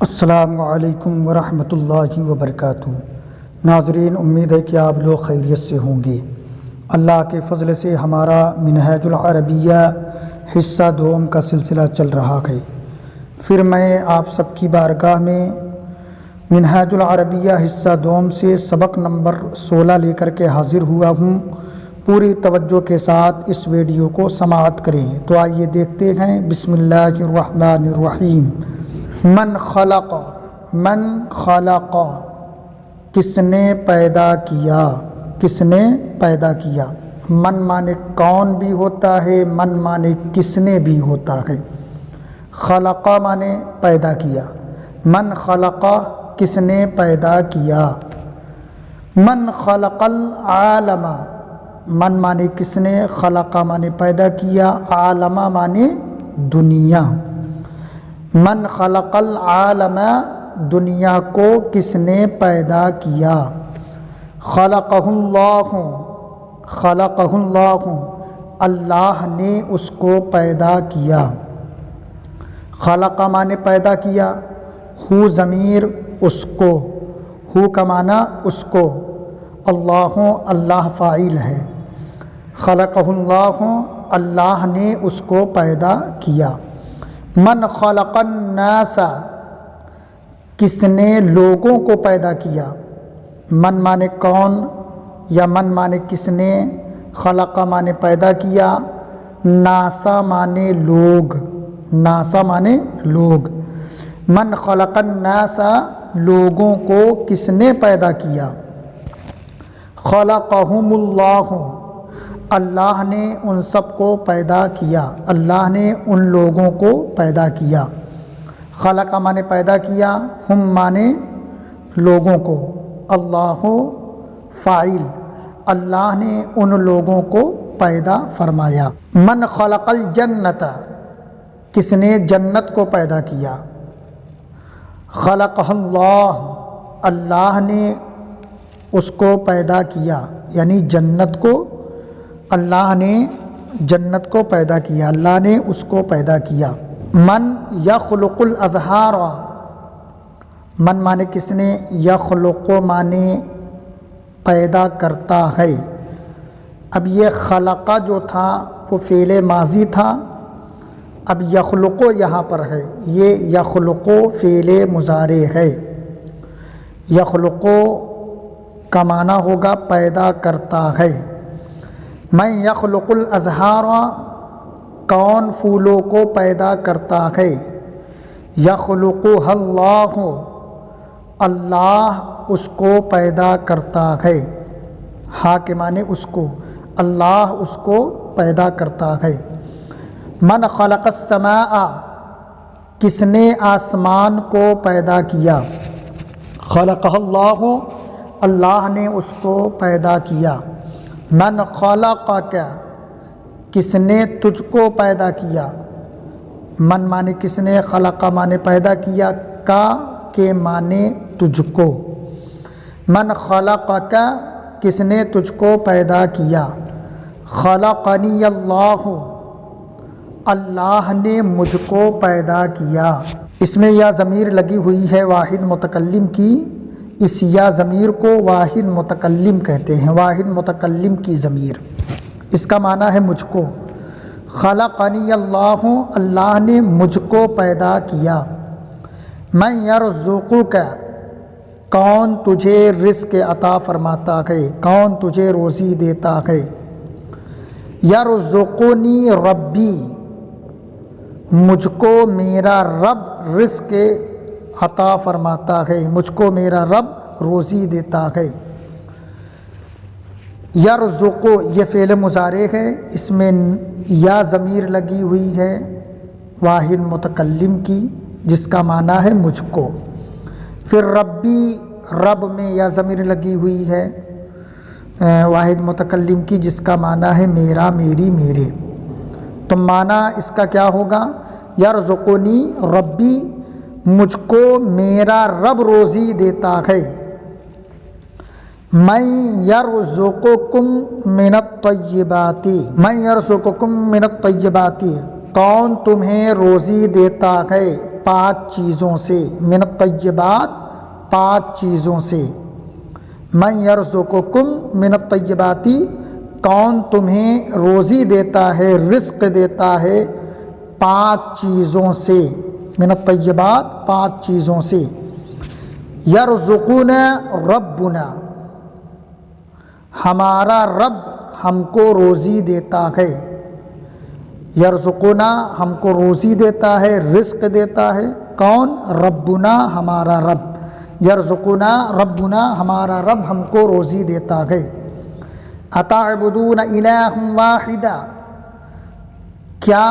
السلام علیکم ورحمۃ اللہ وبرکاتہ۔ ناظرین، امید ہے کہ آپ لوگ خیریت سے ہوں گے۔ اللہ کے فضل سے ہمارا منہاج العربیہ حصہ دوم کا سلسلہ چل رہا ہے۔ پھر میں آپ سب کی بارگاہ میں منہاج العربیہ حصہ دوم سے سبق نمبر 16 لے کر کے حاضر ہوا ہوں۔ پوری توجہ کے ساتھ اس ویڈیو کو سماعت کریں۔ تو آئیے دیکھتے ہیں۔ بسم اللہ الرحمن الرحیم۔ من خلق، کس نے پیدا کیا، کس نے پیدا کیا۔ من مانے کون بھی ہوتا ہے، من مانے کس نے بھی ہوتا ہے۔ خلق مانے پیدا کیا۔ من خلق، کس نے پیدا کیا۔ من خلق العالم، من مانے کس نے، خلق مانے پیدا کیا، عالم مانے دنیا۔ من خلق العالم، دنیا کو کس نے پیدا کیا۔ خلقہ اللہ، خلقہ اللہ، اللہ نے اس کو پیدا کیا۔ خلق مانے پیدا کیا، ہو ضمیر اس کو، ہو کا معنی اس کو، اللہ اللہ فاعل ہے۔ خلقہ اللہ، اللہ نے اس کو پیدا کیا۔ من خلق الناس، کس نے لوگوں کو پیدا کیا۔ من مانے کون یا من مانے کس نے، خلق مانے پیدا کیا، ناسا مانے لوگ، ناسا مانے لوگ۔ من خلق الناس، لوگوں کو کس نے پیدا کیا۔ خلقہم اللہ، اللہ نے ان سب کو پیدا کیا، اللہ نے ان لوگوں کو پیدا کیا۔ خلق مانے پیدا کیا، ہم مانے لوگوں کو، اللہ فاعل، اللہ نے ان لوگوں کو پیدا فرمایا۔ من خلق الجنت، کس نے جنت کو پیدا کیا۔ خلقہ اللہ، اللہ نے اس کو پیدا کیا، یعنی جنت کو، اللہ نے جنت کو پیدا کیا، اللہ نے اس کو پیدا کیا۔ من یخلق الازہار، من مانے کس نے، یخلق مانے پیدا کرتا ہے۔ اب یہ خلق جو تھا وہ فعل ماضی تھا، اب یخلق یہاں پر ہے، یہ یخلق فعل مضارع ہے۔ یخلق کا معنی ہوگا پیدا کرتا ہے۔ من یخلق الازہار، کون پھولوں کو پیدا کرتا ہے۔ یخلقها اللہ، اللہ اس کو پیدا کرتا ہے۔ ہا کے معنی اس کو، اللہ اس کو پیدا کرتا ہے۔ من خلق السماء، کس نے آسمان کو پیدا کیا۔ خلقہ اللہ، اللہ نے اس کو پیدا کیا۔ من خلقک، کس نے تجھ کو پیدا کیا۔ من مانے کس نے، خلق مانے پیدا کیا، کا کے مانے تجھ کو۔ من خلقک، کس نے تجھ کو پیدا کیا۔ خلقنی اللہ، اللہ نے مجھ کو پیدا کیا۔ اس میں یا ضمیر لگی ہوئی ہے واحد متکلم کی، اس یا ضمیر کو واحد متکلم کہتے ہیں، واحد متکلم کی ضمیر، اس کا معنی ہے مجھ کو۔ خلقنی اللہ، اللہ نے مجھ کو پیدا کیا۔ من یرزقک، کون تجھے رزق عطا فرماتا ہے، کون تجھے روزی دیتا ہے۔ یرزقنی ربی، مجھ کو میرا رب رزق عطا فرماتا ہے، مجھ کو میرا رب روزی دیتا ہے۔ یرزق یہ فعل مضارع ہے، اس میں یا ضمیر لگی ہوئی ہے واحد متکلم کی، جس کا معنی ہے مجھ کو۔ پھر ربی، رب میں یا ضمیر لگی ہوئی ہے واحد متکلم کی، جس کا معنی ہے میرا، میری، میرے۔ تو معنی اس کا کیا ہوگا، یرزقنی ربی، مجھ کو میرا رب روزی دیتا ہے۔ من یرزقکم من الطیبات، من یرزقکم من الطیبات، کون تمہیں روزی دیتا ہے پاک چیزوں سے، من الطیبات پاک چیزوں سے، من یرزقکم من الطیبات کون تمہیں روزی دیتا ہے، رزق دیتا ہے پاک چیزوں سے، من الطیبات پاک چیزوں سے، یرزقنا ربنا ہمارا رب ہم کو روزی دیتا ہے، یرزقنا ہم کو روزی دیتا ہے، رزق دیتا ہے، کون؟ ربنا ہمارا رب، یرزقنا ربنا ہمارا رب ہم کو روزی دیتا ہے۔ اتعبدون الہ واحدا کیا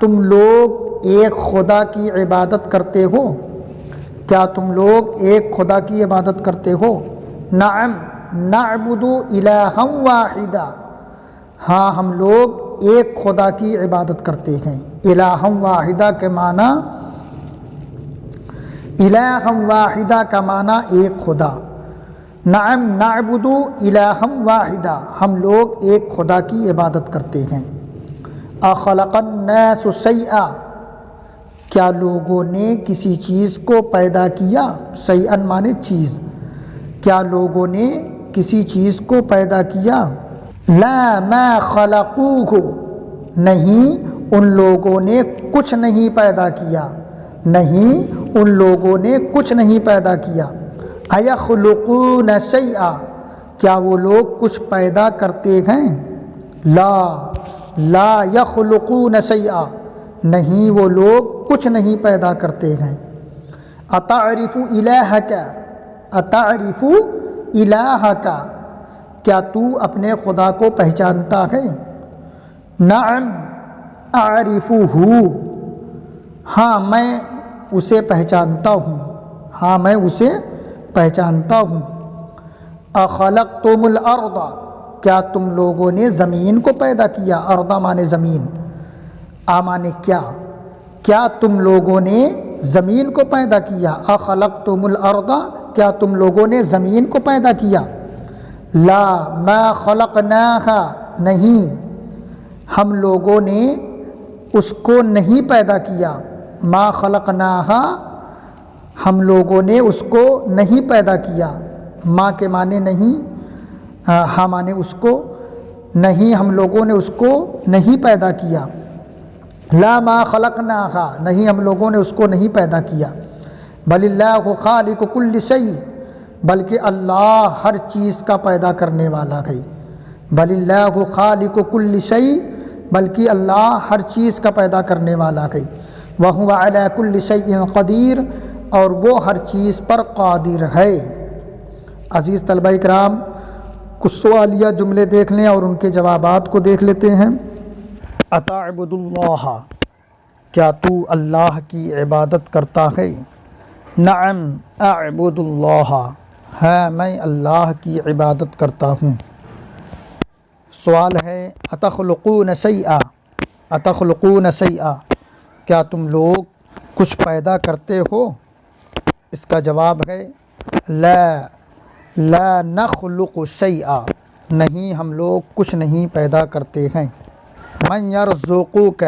تم لوگ ایک خدا کی عبادت کرتے ہو؟ کیا تم لوگ ایک خدا کی عبادت کرتے ہو؟ نعم نعبد الہ واحدا ہاں ہم لوگ ایک خدا کی عبادت کرتے ہیں۔ الہ واحدہ کے معنی، الہ واحدہ کا معنی ایک خدا، نعم نعبد الہ واحدہ ہم لوگ ایک خدا کی عبادت کرتے ہیں۔ اخلق الناس شیئا کیا لوگوں نے کسی چیز کو پیدا کیا؟ شیئا معنی چیز، کیا لوگوں نے کسی چیز کو پیدا کیا؟ لا ما خلقوہ نہیں ان لوگوں نے کچھ نہیں پیدا کیا، نہیں ان لوگوں نے کچھ نہیں پیدا کیا۔ ایخلقون شیئا کیا وہ لوگ کچھ پیدا کرتے ہیں؟ لا لا یخلقون شیئا نہیں وہ لوگ کچھ نہیں پیدا کرتے ہیں۔ اتعرف الہک اتعرف الہک کیا تو اپنے خدا کو پہچانتا ہے؟ نعم اعرفہ ہاں میں اسے پہچانتا ہوں، ہاں میں اسے پہچانتا ہوں۔ اخلقتم الارض کیا تم لوگوں نے زمین کو پیدا کیا؟ ارض مانے زمین، مانے کیا، کیا تم لوگوں نے زمین کو پیدا کیا؟ اخلقتم الارض کیا تم لوگوں نے زمین کو پیدا کیا؟ لا ما خلقناها نہیں ہم لوگوں نے اس کو نہیں پیدا کیا، ما خلقناها ہم لوگوں نے اس کو نہیں پیدا کیا، ما کے معنی نہیں، ہاں معنی اس کو نہیں ہم لوگوں نے اس کو نہیں پیدا کیا۔ لا ما خلقناها نہیں ہم لوگوں نے اس کو نہیں پیدا کیا۔ بل اللہ خالق کل شیء بلکہ اللہ ہر چیز کا پیدا کرنے والا ہے۔ بل اللہ خالق کل شیء بلکہ اللہ ہر چیز کا پیدا کرنے والا ہے۔ وہو علی کل شیء قدیر اور وہ ہر چیز پر قادر ہے۔ عزیز طلبہ کرام کچھ سوالیہ جملے دیکھ لیں اور ان کے جوابات کو دیکھ لیتے ہیں۔ اتعبد اللہ کیا تو اللہ کی عبادت کرتا ہے؟ نعم اعبد اللہ ہے میں اللہ کی عبادت کرتا ہوں۔ سوال ہے اتخلقون شیئا اتخلقون شیئا کیا تم لوگ کچھ پیدا کرتے ہو؟ اس کا جواب ہے لا لا نخلق شیئا نہیں ہم لوگ کچھ نہیں پیدا کرتے ہیں۔ من یرزقک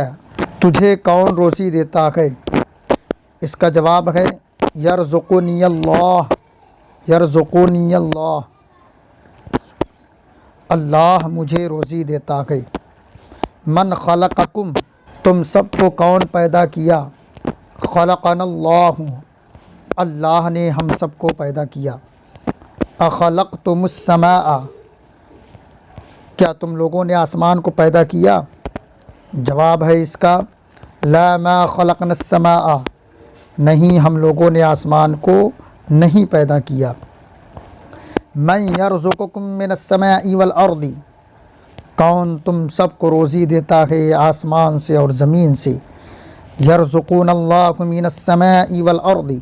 تجھے کون روزی دیتا ہے؟ اس کا جواب ہے یرزقنی اللہ یرزقنی اللہ اللہ مجھے روزی دیتا ہے۔ من خلقکم تم سب کو کون پیدا کیا؟ خلقنا اللہ اللہ نے ہم سب کو پیدا کیا۔ اخلقتم السماء کیا تم لوگوں نے آسمان کو پیدا کیا؟ جواب ہے اس کا لا ما خلقنا السماء نہیں ہم لوگوں نے آسمان کو نہیں پیدا کیا۔ من یرزقکم من السماء والارض کون تم سب کو روزی دیتا ہے آسمان سے اور زمین سے؟ یرزقون اللہ من السماء والارض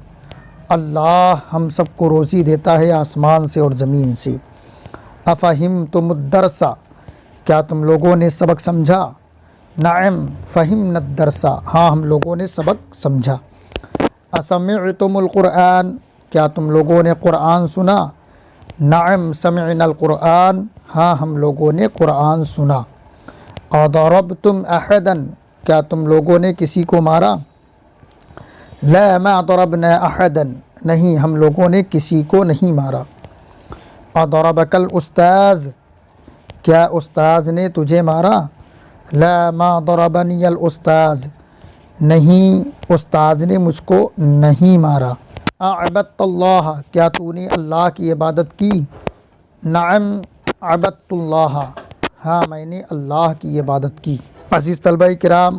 اللہ ہم سب کو روزی دیتا ہے آسمان سے اور زمین سے۔ افہمتم الدرس کیا تم لوگوں نے سبق سمجھا؟ نعم فہمنا الدرس ہاں ہم لوگوں نے سبق سمجھا۔ اسمعتم القرآن کیا تم لوگوں نے قرآن سنا؟ نعم سمعنا القرآن ہاں ہم لوگوں نے قرآن سنا۔ اضربتم احدا کیا تم لوگوں نے کسی کو مارا؟ لا ما ضربنا احدا، نہیں ہم لوگوں نے کسی کو نہیں مارا۔ اضربک الاستاذ، کیا استاذ نے تجھے مارا؟ لا ما ضربنی الاستاذ، نہیں استاذ نے مجھ کو نہیں مارا۔ اعبدت اللہ، کیا تو نے اللہ کی عبادت کی؟ نعم عبدت اللہ، ہاں میں نے اللہ کی عبادت کی۔ عزیز طلبہ کرام،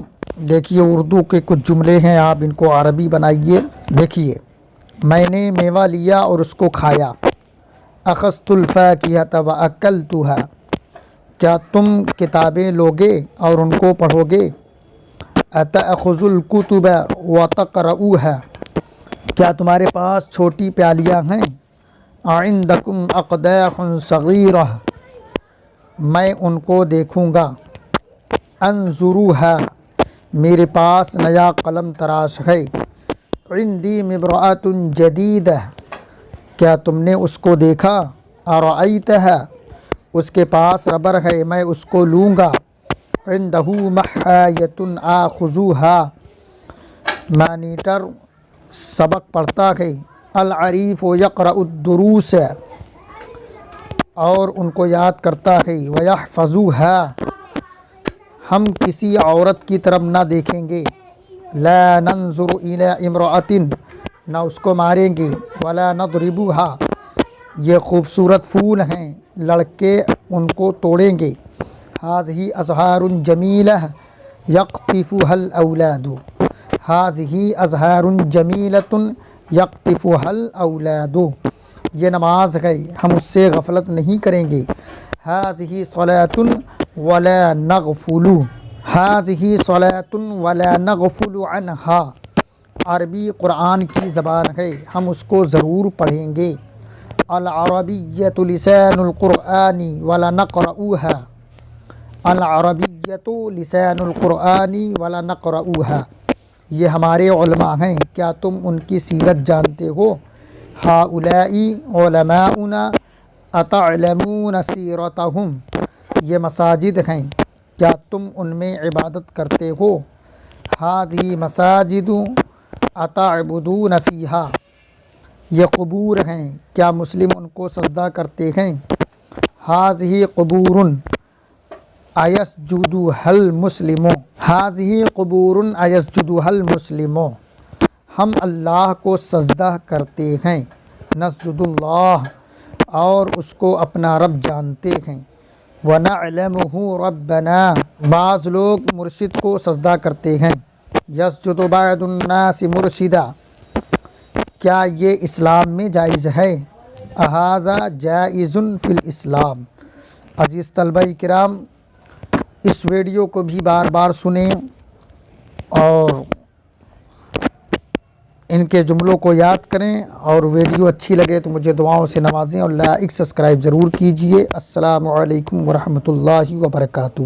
دیکھیے اردو کے کچھ جملے ہیں، آپ ان کو عربی بنائیے۔ دیکھیے، میں نے میوہ لیا اور اس کو کھایا۔ اخذت الفاکہۃ واکلتھا، کیا تم کتابیں لوگے اور ان کو پڑھو گے؟ اتأخذ الکتب وتقرؤوها، کیا تمہارے پاس چھوٹی پیالیاں ہیں؟ عندکم اقداح صغیرہ، میں ان کو دیکھوں گا۔ انظروها، میرے پاس نیا قلم تراش ہے۔ عندی مبرأۃ جدیدہ، کیا تم نے اس کو دیکھا؟ ارأیتها، اس کے پاس ربر ہے، میں اس کو لوں گا۔ عندہ محایۃ آخذوها، مانیٹر سبق پڑھتا ہے۔ العریف یقرأ الدروس، اور ان کو یاد کرتا ہے۔ ویحفظوها، ہم کسی عورت کی طرف نہ دیکھیں گے۔ لا ننظر الی امرأۃ، نہ اس کو ماریں گے۔ ولا نضربوها، یہ خوبصورت پھول ہیں، لڑکے ان کو توڑیں گے۔ هذه ازہار جمیلہ یقطفها الاولاد، هذه ازہار جمیلۃ یقطفها الاولاد، یہ نماز ہے، ہم اس سے غفلت نہیں کریں گے۔ هذه صلاۃ ولا نغفل، هذه صلاۃ ولا نغفل عنها، عربی قرآن کی زبان ہے، ہم اس کو ضرور پڑھیں گے۔ العربیۃ لسان القرآن ولا نقرؤوها، العربیۃ لسان القرآن ولا نقرؤوها، یہ ہمارے علماء ہیں، کیا تم ان کی سیرت جانتے ہو؟ ہؤلاء علماؤنا اتعلمون سیرتهم، یہ مساجد ہیں، کیا تم ان میں عبادت کرتے ہو؟ هذه مساجد اتعبدون فیها، یہ قبور ہیں، کیا مسلم ان کو سجدہ کرتے ہیں؟ هذه قبور ایسجدها المسلم، هذه قبور ایسجدها المسلم، ہم اللہ کو سجدہ کرتے ہیں۔ نسجد اللہ، اور اس کو اپنا رب جانتے ہیں۔ وَنَعْلَمُهُ رَبَّنَا، بعض لوگ مرشد کو سجدہ کرتے ہیں۔ يَسْجُدُ بَعْضُ النَّاسِ مُرْشِدًا، کیا یہ اسلام میں جائز ہے؟ أَهَذَا جَائِزٌ فِي الْإِسْلام۔ عزیز طلبہ کرام، اس ویڈیو کو بھی بار بار سنیں اور ان کے جملوں کو یاد کریں، اور ویڈیو اچھی لگے تو مجھے دعاؤں سے نوازیں اور لائک سبسکرائب ضرور کیجئے۔ السلام علیکم ورحمۃ اللہ وبرکاتہ۔